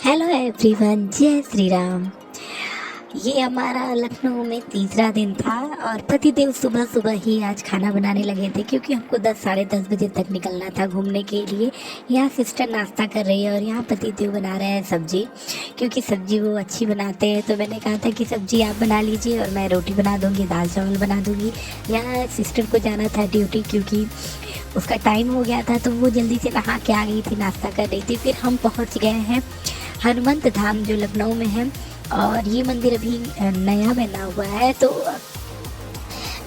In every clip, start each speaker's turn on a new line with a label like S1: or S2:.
S1: Hello everyone, जय श्री राम। ये हमारा लखनऊ में तीसरा दिन था और पतिदेव सुबह सुबह ही आज खाना बनाने लगे थे क्योंकि हमको 10 साढ़े 10 बजे तक निकलना था घूमने के लिए। यहाँ सिस्टर नाश्ता कर रही है और यहाँ पतिदेव बना रहे हैं सब्जी, क्योंकि सब्जी वो अच्छी बनाते हैं। तो मैंने कहा था कि सब्जी आप बना लीजिए और मैं रोटी बना दूँगी, दाल चावल बना दूँगी। यहाँ सिस्टर को जाना था ड्यूटी क्योंकि उसका टाइम हो गया था, तो वो जल्दी से नहा के आ गई थी, नाश्ता कर रही थी। फिर हम पहुँच गए हैं हनुमंत धाम जो लखनऊ में है, और ये मंदिर अभी नया बना हुआ है। तो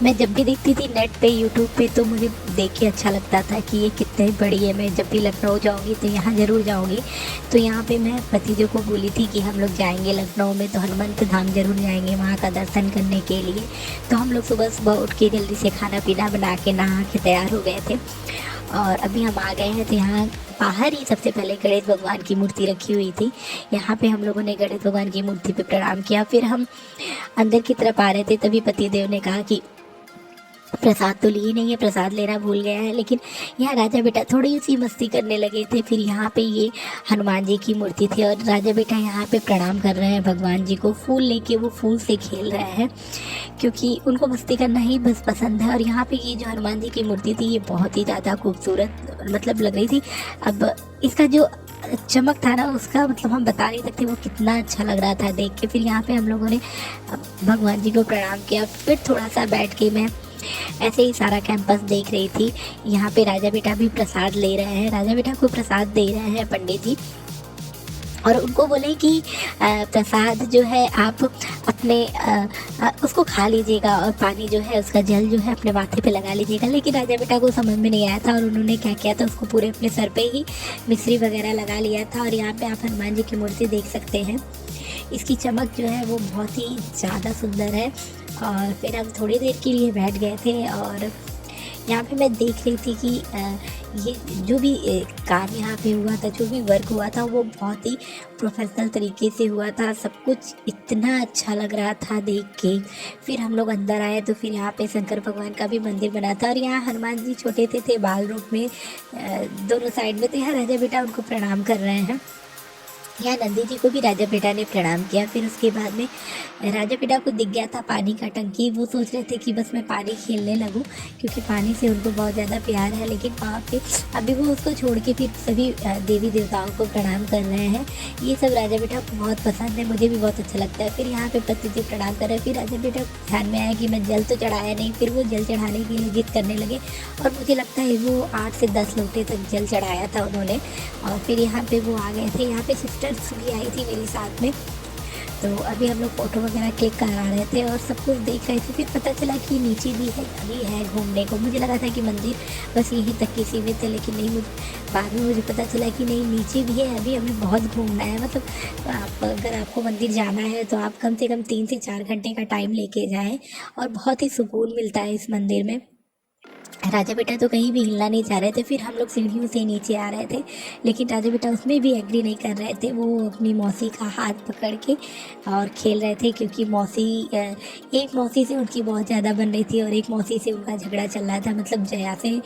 S1: मैं जब भी देखती थी नेट पे यूट्यूब पे तो मुझे देख के अच्छा लगता था कि ये कितनी बड़ी है। मैं जब भी लखनऊ जाऊंगी तो यहाँ ज़रूर जाऊंगी। तो यहाँ पे मैं पतिदेव को बोली थी कि हम लोग जाएंगे लखनऊ में तो हनुमंत धाम ज़रूर जाएंगे वहाँ का दर्शन करने के लिए। तो हम लोग सुबह सुबह उठ के जल्दी से खाना पीना बना के नहा के तैयार हो गए थे और अभी हम आ गए हैं। तो यहाँ बाहर ही सबसे पहले गणेश भगवान की मूर्ति रखी हुई थी। यहाँ पे हम लोगों ने गणेश भगवान की मूर्ति पे प्रणाम किया। फिर हम अंदर की तरफ आ रहे थे, तभी पतिदेव ने कहा कि प्रसाद तो लिए नहीं है, प्रसाद लेना भूल गया है। लेकिन यहाँ राजा बेटा थोड़ी सी मस्ती करने लगे थे। फिर यहाँ पे ये हनुमान जी की मूर्ति थी और राजा बेटा यहाँ पे प्रणाम कर रहे हैं भगवान जी को। फूल लेके वो फूल से खेल रहे हैं क्योंकि उनको मस्ती करना ही बस पसंद है। और यहाँ पे ये जो हनुमान जी की मूर्ति थी ये बहुत ही ज़्यादा खूबसूरत मतलब लग रही थी। अब इसका जो चमक था ना उसका मतलब हम बता नहीं सकते वो कितना अच्छा लग रहा था देख के। फिर यहाँ पे हम लोगों ने भगवान जी को प्रणाम किया। फिर थोड़ा सा बैठ के मैं ऐसे ही सारा कैंपस देख रही थी। यहाँ पे राजा बेटा भी प्रसाद ले रहे हैं, राजा बेटा को प्रसाद दे रहे हैं पंडित जी, और उनको बोले कि प्रसाद जो है आप अपने उसको खा लीजिएगा और पानी जो है उसका जल जो है अपने माथे पे लगा लीजिएगा। लेकिन राजा बेटा को समझ में नहीं आया था और उन्होंने क्या किया था, उसको पूरे अपने सर पे ही मिश्री वगैरह लगा लिया था। और यहाँ पे आप हनुमान जी की मूर्ति देख सकते हैं, इसकी चमक जो है वो बहुत ही ज़्यादा सुंदर है। और फिर हम थोड़ी देर के लिए बैठ गए थे और यहाँ पे मैं देख रही थी कि ये जो भी काम यहाँ पे हुआ था, जो भी वर्क हुआ था वो बहुत ही प्रोफेशनल तरीके से हुआ था। सब कुछ इतना अच्छा लग रहा था देख के। फिर हम लोग अंदर आए तो फिर यहाँ पे शंकर भगवान का भी मंदिर बना था और यहाँ हनुमान जी छोटे थे बाल रूप में दोनों साइड में। तो यहाँ राजा बेटा उनको प्रणाम कर रहे हैं। यहाँ नंदी जी को भी राजा बेटा ने प्रणाम किया। फिर उसके बाद में राजा बेटा को दिख गया था पानी का टंकी। वो सोच रहे थे कि बस मैं पानी खेलने लगूं क्योंकि पानी से उनको बहुत ज़्यादा प्यार है। लेकिन वहाँ पे अभी वो उसको छोड़ के फिर सभी देवी देवताओं को प्रणाम कर रहे हैं। ये सब राजा बेटा को बहुत पसंद है, मुझे भी बहुत अच्छा लगता है। फिर यहाँ पे पति जी प्रणाम कर रहे हैं। फिर राजा बेटा ध्यान में आया कि मैं जल तो चढ़ाया नहीं। फिर वो जल चढ़ाने के लिए जिद करने लगे और मुझे लगता है वो 8 से 10 लोटे तक जल चढ़ाया था उन्होंने। और फिर यहाँ पे वो आ गए थे। यहाँ पे सिस्टर्स भी आई थी मेरे साथ में। तो अभी हम लोग फ़ोटो वगैरह क्लिक करा रहे थे और सब कुछ देख रहे थे। फिर पता चला कि नीचे भी है, अभी है घूमने को। मुझे लगा था कि मंदिर बस यहीं तक की सीमित है, लेकिन नहीं, मुझे बाद में मुझे पता चला कि नहीं, नीचे भी है। अभी हमें बहुत घूमना है। मतलब आप अगर आपको मंदिर जाना है तो आप कम से कम 3 से 4 घंटे का टाइम लेके जाएँ और बहुत ही सुकून मिलता है इस मंदिर में। राजा बेटा तो कहीं भी हिलना नहीं चाह रहे थे। फिर हम लोग सीढ़ियों से नीचे आ रहे थे, लेकिन राजा बेटा उसमें भी एग्री नहीं कर रहे थे। वो अपनी मौसी का हाथ पकड़ के और खेल रहे थे क्योंकि मौसी एक मौसी से उनकी बहुत ज़्यादा बन रही थी और एक मौसी से उनका झगड़ा चल रहा था, मतलब जया से।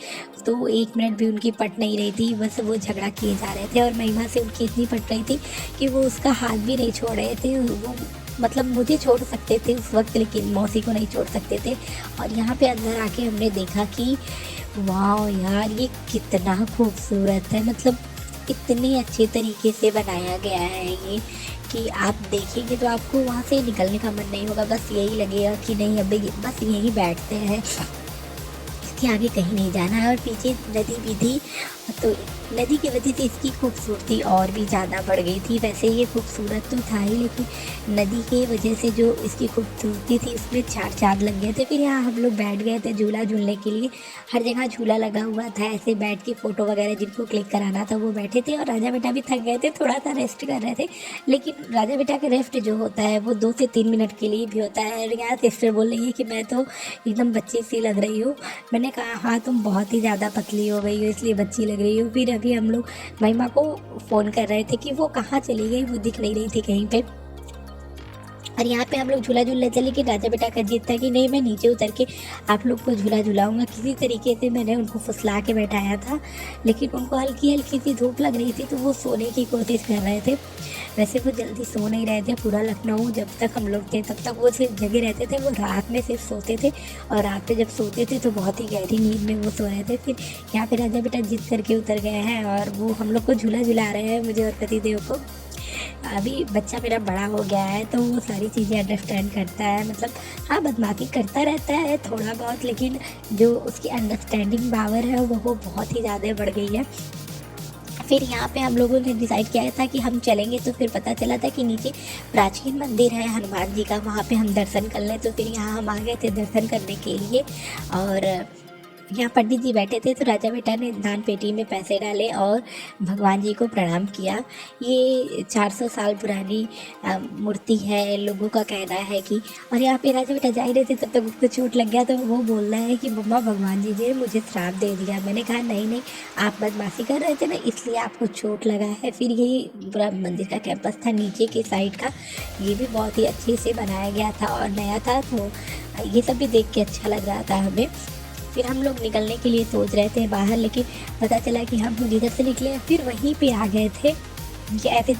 S1: तो 1 मिनट भी उनकी पट नहीं रही थी, बस वो झगड़ा किए जा रहे थे। और महिमा से उनकी इतनी पट रही थी कि वो उसका हाथ भी नहीं छोड़ रहे थे। वो मतलब मुझे छोड़ सकते थे उस वक्त, लेकिन मौसी को नहीं छोड़ सकते थे। और यहाँ पे अंदर आके हमने देखा कि वाह यार, ये कितना खूबसूरत है। मतलब इतने अच्छे तरीके से बनाया गया है ये कि आप देखेंगे तो आपको वहाँ से निकलने का मन नहीं होगा। बस यही लगेगा कि नहीं, अभी बस यहीं बैठते हैं, इसके आगे कहीं नहीं जाना है। और पीछे नदी भी थी, तो नदी की वजह से इसकी खूबसूरती और भी ज़्यादा बढ़ गई थी। वैसे ये खूबसूरत तो था ही, लेकिन नदी की वजह से जो इसकी खूबसूरती थी उसमें 4 चाँद लग गए थे। फिर यहाँ हम लोग बैठ गए थे झूला झूलने के लिए। हर जगह झूला लगा हुआ था, ऐसे बैठ के फ़ोटो वगैरह जिनको क्लिक कराना था वो बैठे थे। और राजा बेटा भी थक गए थे, थोड़ा सा रेस्ट कर रहे थे। लेकिन राजा बेटा का रेस्ट जो होता है वो 2 से 3 मिनट के लिए भी होता है। और यहाँ सिस्टर बोल रही है कि मैं तो एकदम बच्ची सी लग रही हूँ। मैंने कहा हाँ, तुम बहुत ही ज़्यादा पतली हो गई हो इसलिए बच्ची लग रही हो। फिर अभी हम लोग महिमा को फ़ोन कर रहे थे कि वो कहाँ चली गई, वो दिख नहीं रही थी कहीं पे। और यहाँ पे हम लोग झूला झूल रहे थे, लेकिन राजा बेटा का जिद था कि नहीं, मैं नीचे उतर के आप लोग को झूला झुलाऊंगा। किसी तरीके से मैंने उनको फुसला के बैठाया था, लेकिन उनको हल्की हल्की सी धूप लग रही थी तो वो सोने की कोशिश कर रहे थे। वैसे वो जल्दी सो नहीं रहे थे। पूरा लखनऊ जब तक हम लोग थे तब तक वो सिर्फ जगे रहते थे। वो रात में सिर्फ सोते थे, और रात में जब सोते थे तो बहुत ही गहरी नींद में वो सो रहे थे। फिर यहाँ पे राजा बेटा जिद करके उतर गए हैं और वो हम लोग को झूला झुला रहे हैं, मुझे और पतिदेव को। अभी बच्चा मेरा बड़ा हो गया है तो वो सारी चीज़ें अंडरस्टैंड करता है, मतलब हाँ, बदमाशी करता रहता है थोड़ा बहुत, लेकिन जो उसकी अंडरस्टैंडिंग पावर है वो बहुत ही ज़्यादा बढ़ गई है। फिर यहाँ पे हम लोगों ने डिसाइड किया था कि हम चलेंगे, तो फिर पता चला था कि नीचे प्राचीन मंदिर है हनुमान जी का, वहाँ पे हम दर्शन कर लें। तो फिर यहाँ हम आ गए थे दर्शन करने के लिए, और यहाँ पंडित जी बैठे थे तो राजा बेटा ने दान पेटी में पैसे डाले और भगवान जी को प्रणाम किया। ये 400 साल पुरानी मूर्ति है, लोगों का कहना है कि। और यहाँ पे राजा बेटा जा ही रहे थे तब तक उसको चोट लग गया, तो वो बोल रहा है कि मम्मा, भगवान जी ने मुझे श्राप दे दिया। मैंने कहा नहीं नहीं, आप बदमाशी कर रहे थे ना, इसलिए आपको चोट लगा है। फिर यही पूरा मंदिर का कैंपस था नीचे की साइड का, ये भी बहुत ही अच्छे से बनाया गया था और नया था, तो ये सब भी देख के अच्छा लग रहा था हमें। फिर हम लोग निकलने के लिए सोच रहे थे बाहर, लेकिन पता चला कि हम जिधर से निकले फिर वहीं पे आ गए थे कि ऐसे